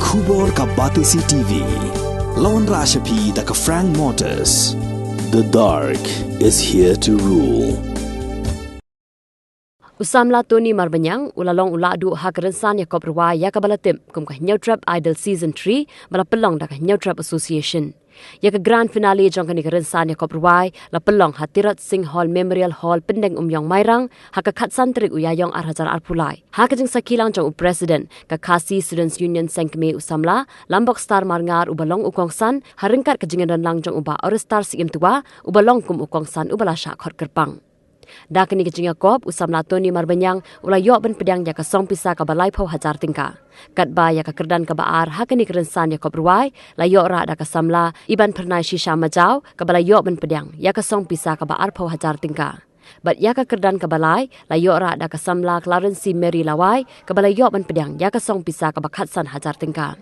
Khubor ka Batisi TV. Lawan Rashapi da ka Frank Motors. The dark is here to rule. Usamla Tony Marbanyang ulalong uladu hak rensan Yakob Ruwai ya kabalatim kum ka Nyautrap Idol Season 3 bala pelong da ka Nyautrap Association. Ya ka grand finale jong kani ka rensan Yakob Ruwai la pelong Hatirat Singh Hall Memorial Hall Pendeng Umyong Mairang hak ka Khatsan Trik Uyayong Arhajar Arpulai. Hak ka jeng sakilang jong President ka Khasi Students Union Sengkme Usamla Lambok Star Marngar ubalong ukongsan haringkat ka jengan lang jong uba Orestar Sigim Tua ubalong kum ukongsan ubala syak khot kerpang. Dakini kecing Yakob Usamla Tony Marbanyang ulayok ben pedang ya ka song pisa ka balai pau hajar tingka. Katba ya ka kerdan ka baar hakani kerensan Yakob Ruwai layok ra da ka samla iban pernai shisha majau ka balayok ben pedang ya ka song pisa ka baar pau hajar tingka. Bat ya ka kerdan ka balai layok ra da ka samla Clarence Mary Lawai ka balayok ben pedang ya ka song pisa ka bakhatsan hajar tingka.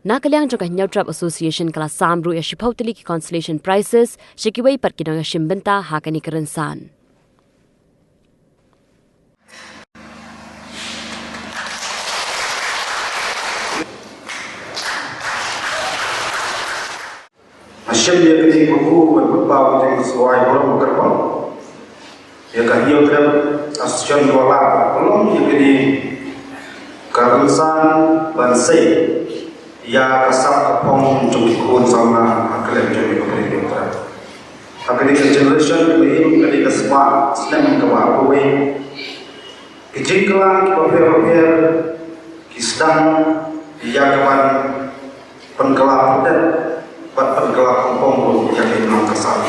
Nakaliang jong ka Nyautrap Association kala samru ya shipautili ki consolation prizes shikiwai pat kinong ya shimbenta hakani kerensan. Asyam dia kini buku berbau dengan sesuai orang berkerbau. Dia kan Nyautrap Association wala belum dia kini kerusan bansai ya kasap kepong cukun sama akhlak jadi kepada Nyautrap. Akhlak generation ini kini kesemua senang kebawa kue. Kejengkelan keper-per kisdang ia kawan pengkelap dan pergelap kompong yang dimang kesal.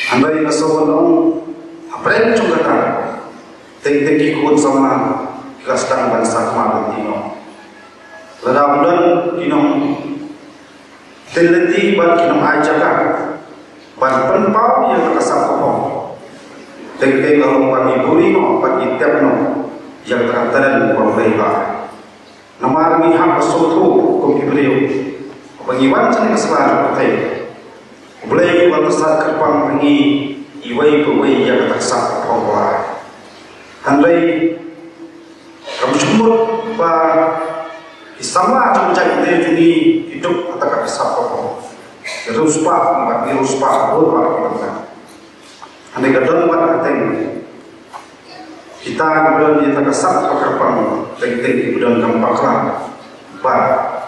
Andai nasawanong apren juga kan, tek ikut sama kelastan bangsa kemarin dino. Ladaudan dino teliti ban dino ajakan, ban penpau yang kesal kompong. Tek kalau bagi burino bagi tepno yang terantaran berbeda. Nama ini hak soto komputeriu. Pengiwan cina kesalahan pakai, boleh iwan besar kerpang pengi iwai pewai yang tersak pawai. Handai kamu cumur ba isama cuma cari dia juni hidup atau tersak pawai. Terus pak, empat virus pak, boleh kita. Handai kadang buat kateng kita kemudian dia tersak kerpang, teng kemudian gampang lah, ba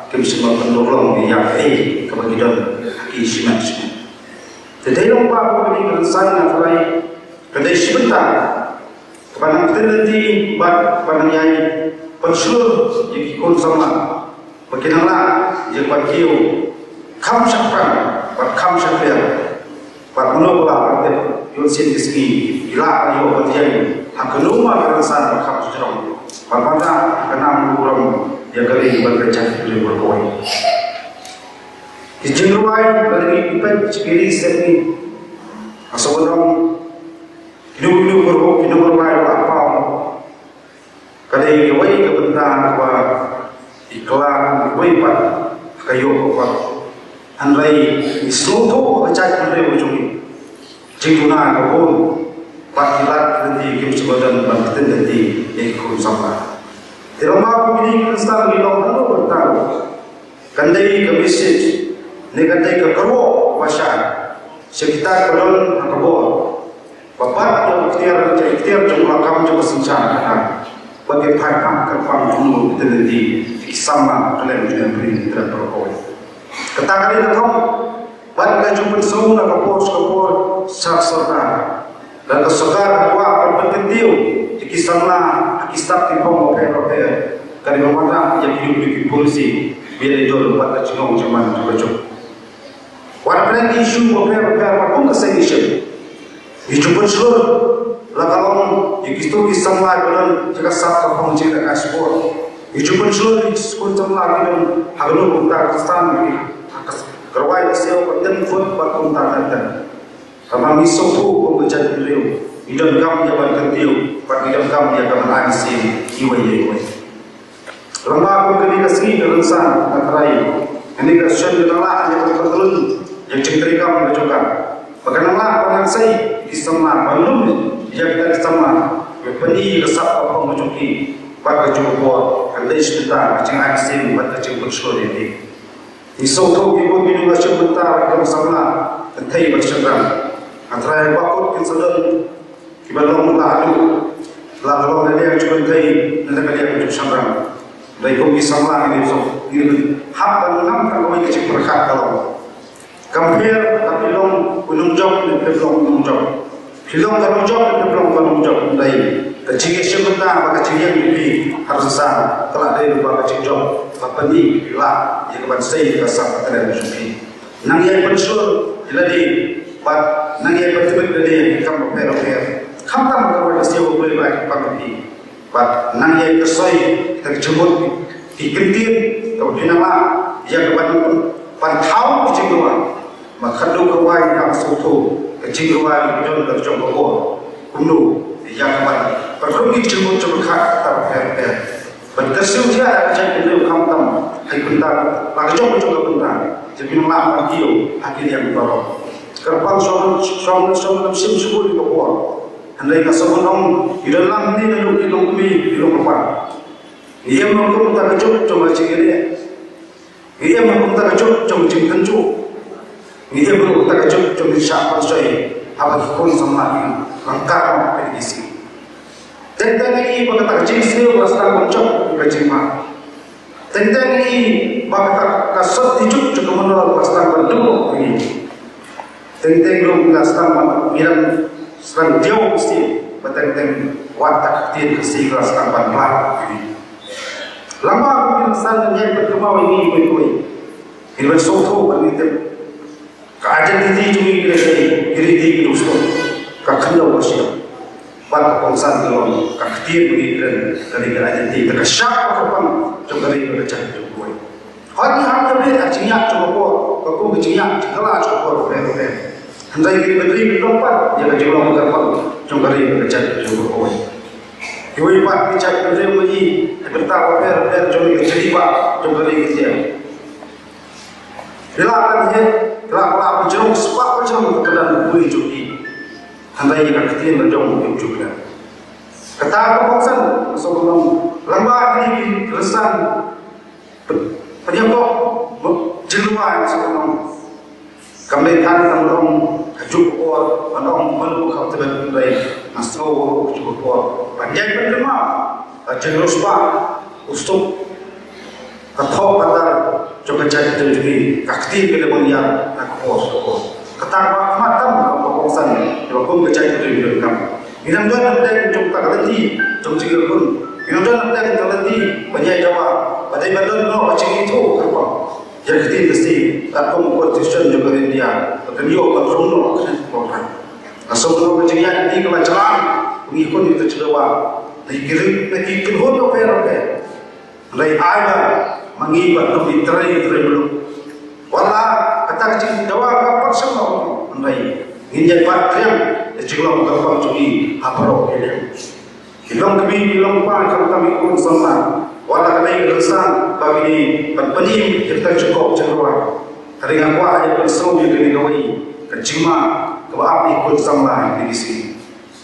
kami semua penolong di yang kebagian isiman. Jadi lomba kami kerensan antara kedai sebentar kepada kita nanti buat penanyai penseluruh yang ikut sama bagaimana yang bagiu kam syafran buat kam syafir buat menolak buat yusin kesini gila ayo bagian hakenuma kerensan kam syafran buat pada kenam kurang yang kali berkecah dari berkoi. Kijing Ruwai dari ipan cikiri seni asawadong hidup berkoi hidup Ruwai apa? Kadai kawai kebentar apa iklan kawai pat kayu apa? Andai isoto kecah dari ujung cinguna kawon pat kilat nanti kim sebadan banten nanti ikut sama. Terima begini kita bilang lalu bertahu. Kandai ke message, negatif ke kerwo pasal. Sekitar belum kerwo. Bapak yang ikhtiar jumlah kamu coba sencana. Bagi pakam kerpang dulu kita nanti sama kalian juga beri tidak berkoi. Katakan ini tahu. Bagi jumlah semua kapor sarsorna dan kesegar kuat berpentiu. Kisahlah kisah timpong oper kali mana yang hidup di polisi biar itu lepas kacung zaman berjumpa. Warna isu oper apapun kesehatan isu bersur lakalong kisah lah bulan jika satu pengujian ekspor isu bersur sekolah lagi dan halu kita kesana kerwai siapa dan pun bakal tak karena misofu pembaca beliau idam kam jaban kentiu pak idam kam dia kam ansi iwai. Lama aku kini kesini rensan antrai ini kesyon adalah yang tertelun yang cengkeri kam berjukan bagaimana orang saya kisama belum dia kita kisama bepeni kesap apa mencuki pak kejumpa lei sebentar kacang air sim buat kacang bersuara ini. Isau tu ibu minum kacang bentar kalau sama tentai bercakap. Antara waktu kinsadan kibalong mula adu, lalu ada yang cuma tentai nanti kalian bercakap sama. Dari kopi sama ini so ini hak dan enam kalau ini kacang berkat kalau. Compare tapi long unung job dan belum unung job. Filong kalau job dan belum unung job dari kecil sebentar maka kecil yang lebih harus besar telah dari dua kecil job apa ni lah yang keban saya kasar terhadap sufi. Nang yang pensul jadi buat nang yang bertemu dari kamu per kamu tak mahu mesti boleh baik pagi. Buat nang yang kesoi terjemur dikentir atau dinama yang keban pantau kecil dua. Makhluk kawai yang suatu kecil kawai jom berjom bawa kuno yang mana perlu dijemput kat terper berkesil dia jadi beliau kampam hai bentar lagi jom bentar jadi malam pagi akhir yang baru kerpan soal sim subuh di bawah andai kasamunong di dalam ini lalu di lumi di lupa ia mampu tak kejut cuma cingire ia mampu tak kejut cuma cingkencu ia belum tak kejut cuma siapa saya apa pun sama langkah pedisi. Tentang ini bagaimana kecil berasal muncul kecil mah. Tentang ini bagaimana kasut hidup juga menolak berasal berdua ini. Tentang belum berasal miram serang jauh mesti. Tentang watak kecil kesih berasal berdua ini. Lama aku berasal yang berkembang ini berikut. Ini bersoto bernitem. Keadaan ini cuma kiri itu semua. Kakaknya bersih. Pada kongsan dalam kaktir begitu dari kerajaan ini terkesak apa juga dari kerajaan Jokowi. Hari hari ini acinya Jokowi, aku acinya cekala Jokowi berbeda. Hendak ini berdiri berempat, dia berjuang berempat juga dari kerajaan Jokowi. Jokowi pak bicara berdiri lagi bertawa berbeda juga jadi pak juga dari dia. Bila dia telah berjuang sebab berjuang dalam bui Jokowi. Hendak ini kaktir berjuang juga. Kata kongsan sebelum lama ini keresan penyebab jeluan sebelum kami kan tentang hajuk or menong melu kau terbentuk dari nasro hajuk or panjang berjema jelus pak ustuk kathok kata juga jadi terjadi kaktir kelemonian nak pos kata matam kongsan jawab berjaya terjadi kamu. Minam doa nanti jom tak kerti, jom cikgu pun. Minam doa nanti kerti banyak jawab. Pada ibadah no macam itu apa? Jadi kita mesti tak membuat decision juga dia. Kerja kontrol no kontrol. Asal no macam yang ini kemajuan, mengikut itu cedera. Lagi kerja no apa? Lagi ada mengibat lebih terai belum. Walau kata kecil jawab apa semua lagi. Ini patriam jika berkata cumi apa roh ini. Hilang kami hilang pan kalau kami pun sama. Walau kami keresan bagi penyim kita cukup cenderung. Teringat wah yang berseru yang digawai kecima keapi pun sama di sini.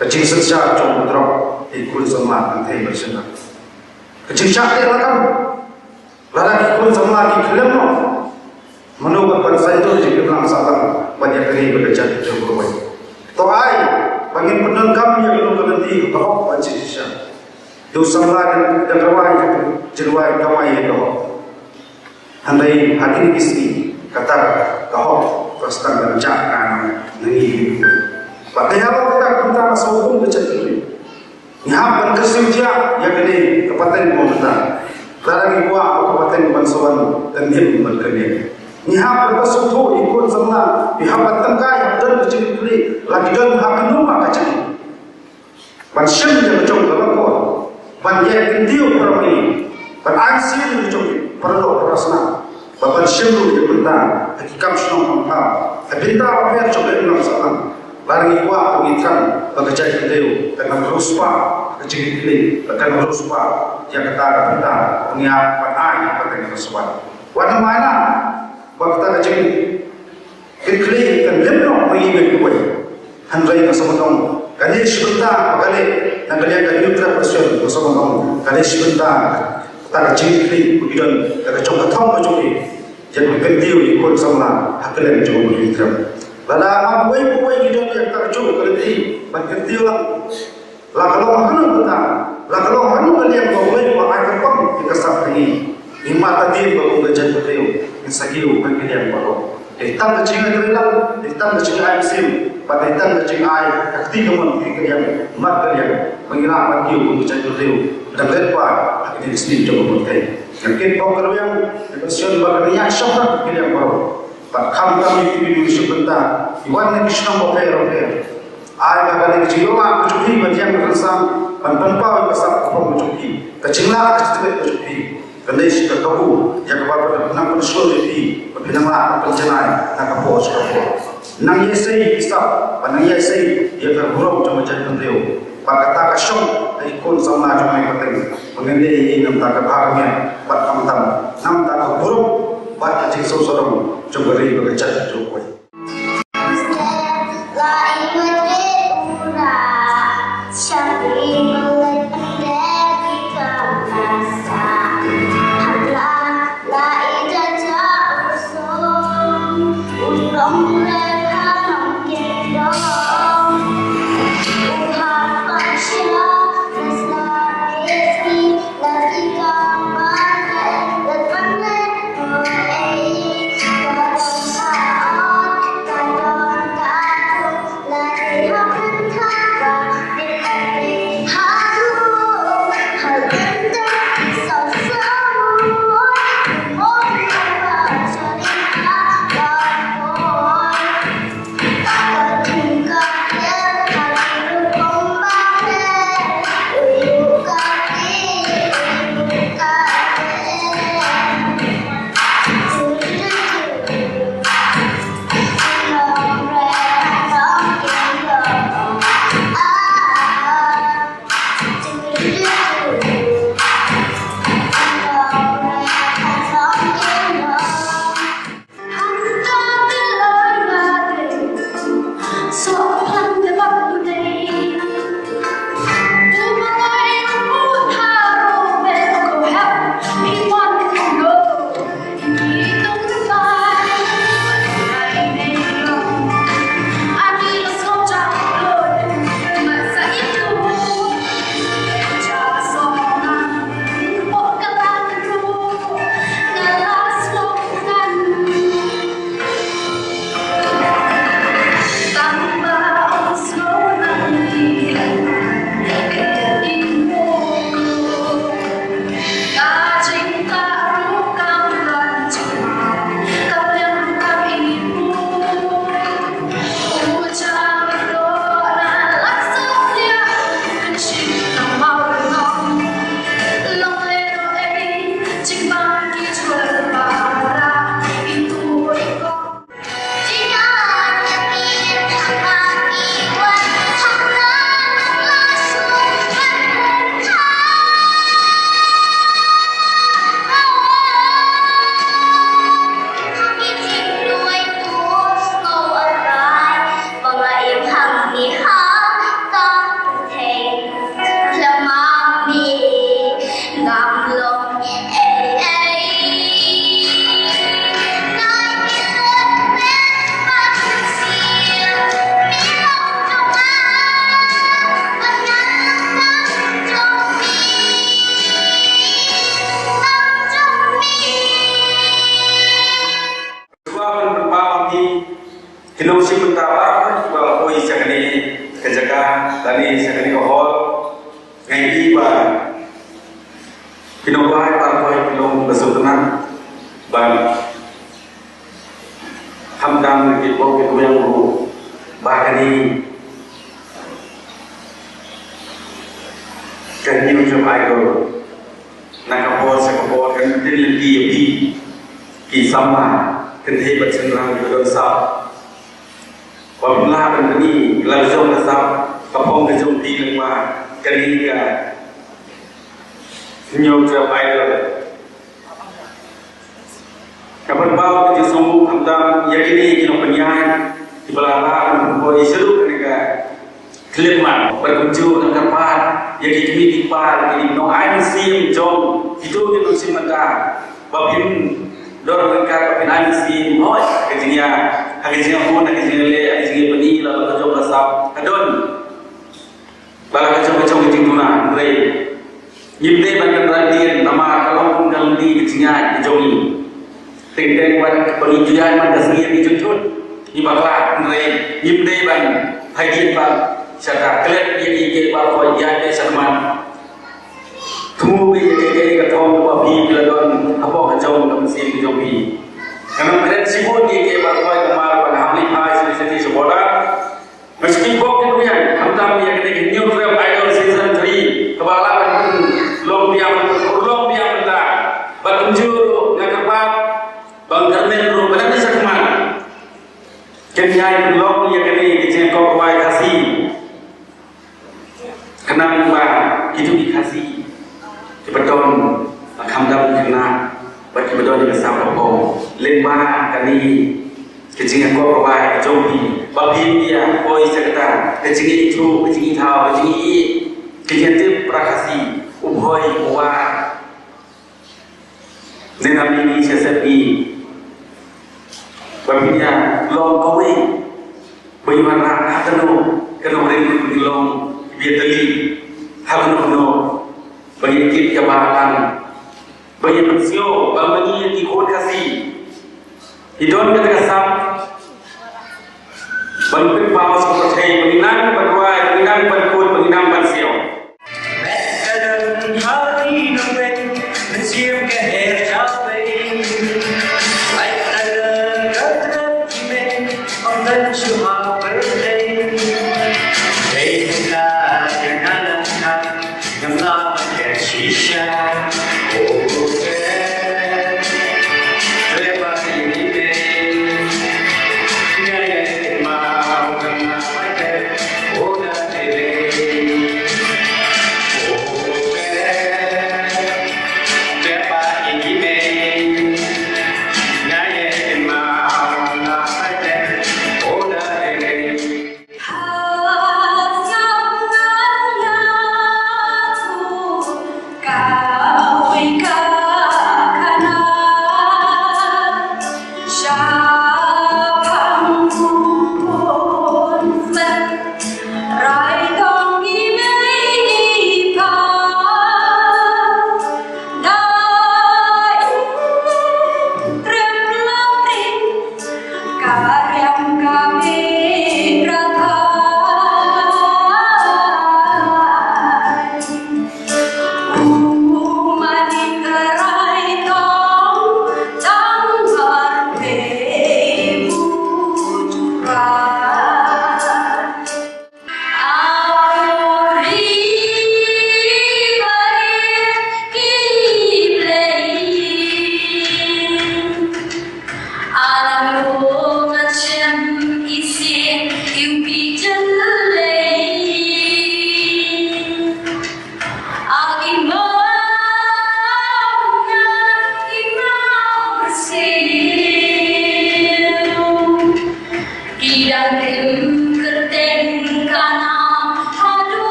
Kecil sejak jom drop ikut sama nanti bersenang. Kecil cakap lah kan. Lalaki pun sama di film no. Menurut pada itu jika bilang salah banyak kali bekerja di Jokowi. Toai bagi penengkam yang belum berhenti bahwa wajib sisa. Dosa lagi dan rawai jeruai kawai itu. Andai hati isi kata kau pasti berjalan nengi. Pakai apa kita tentang sahum bercakap. Nyampan kesucian yang ini kepaten pemerintah. Larang ibu kepaten bansuan dan dia berkerja. Nihap berpasutu ikut sama pihak tengkai dan bercakap lagi dan hak rumah kacang. Bansyam yang bercakap dalam kuat. Banyak kendiu perami. Beransir bercakap perlu perasaan. Bansyam yang bentang hakikam senang hampa. Bentang apa yang cakap dalam salam. Larang ibu pengitran bekerja kendiu dengan ruspa kecil kecil dengan ruspa yang kata bentang pengiap air pada kesuat. Wana mana? Waktu kecil, kekli kan lemno pergi berkuai. Handai kesemutan. Kali sebentar, kali nak kalian dah nyutra persiapan kesemutan. Kali sebentar, ta chỉ khi một lần ta trong cái thông của chúng mình jadi kentil di kon sama haklan jom litram lada ma boy ki don yang ta jom kentil ban kentil la kalau hanu kita la kalau hanu kalian ko boy ko ai ka kom ki kasap ni ni mata dia ko ga jan ko ni sagiu kan kalian ko hitam na chinga trilang hitam na chinga ai sim pada hitam na chinga ai kakti kamu ki kalian mat kalian mengira mat ki ko jan ko dan lepa ini disini jom ko Mungkin kau kalau yang bersiul berniat syukur kita yang baru. Tak kami ini sebentar. Iwan ni Krishna boleh. Ayah kali kecil orang bercuti bagian bersam. Penpau besar kau bercuti. Kecillah kecil bercuti. Kendai kita tahu yang kepada nak bersuul bercuti. Berpindah penjenai nak kapos. Nang yesai kisah. Nang yesai ia terburuk macam dia. Pakata kasyong ay kon sama jumay pateng mengenai nam ta kabahagnya pat kamtam nam ta buruk pat ajing sosorong jogari bagachat jokoy Kilo si pertama bahwa koi sekali kejagaan tadi sekali kohol ngai iba kilo bahai parkoi kilo besutunan ban hamdam kilo kilo yang bu bahani kanyu jumai ko nakapol sekapol kan lagi ki sama kenhi bercenderang ke dosa. Wablah berdeni langsung kesap kapong kejumpi lengma kenika nyau idol. Kapan bau kejusumbu hamdam yakini kino penyahan di belakang boy seru kenika klimat berkunjung ke tempat yang kimi dipar ini no ain sim jong itu itu simata babim dor mereka babim ain sim hoi kejinya pun kejinya le kejinya peni lalu kejong kasap kadon bala kejong kejinya rei nyimte banyak perhatian nama kalau pun dalam di kejinya kejongi teng wan penginjuan man dasir di jujur ibaklah rei nyimte ban hajian ban Sata klet yang ike bawa jade sarman, tuh ike ketong babi keladon apa kacau dalam mesin jobi. Karena klet sibuk ike bawa kemar pada hamli hai sesi sekolah. Meski kok itu ya, hantam yang kita new trail idol season 3 kebalapan long biang bentar, batunjur ngakapat bang Carmen ru benar bisa kemana? Kenyai long yang ini kecil kau kawai kasih. Kenang ba itu dikasih kebetulan kamdam kena bagi betul dengan sama kau lemah kali kecingnya kau bawa jobi babi dia koi sekata kecingnya itu kecingnya tahu kecingnya kecingnya itu prakasi ubhoi uwa nenam ini sesepi babi dia long koi bagaimana hatanu kena mereka long biar teli hal nono bagi kita jabatan bagi manusia bagi ikut kasih hidon kita kasam bagi berbawa seperti bagi nang berwai bagi nang berkut bagi nang bersio Oh,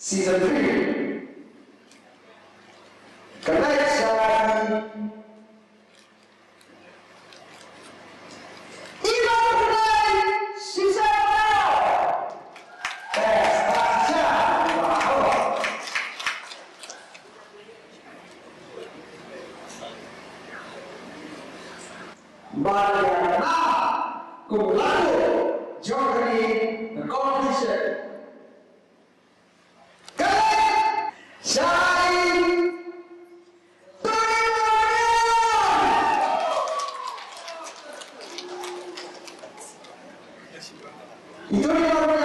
season 3. Connection. Even today, she said no. Mariana cùng lalu Germany the competition. Correct. Shine. Itu dia.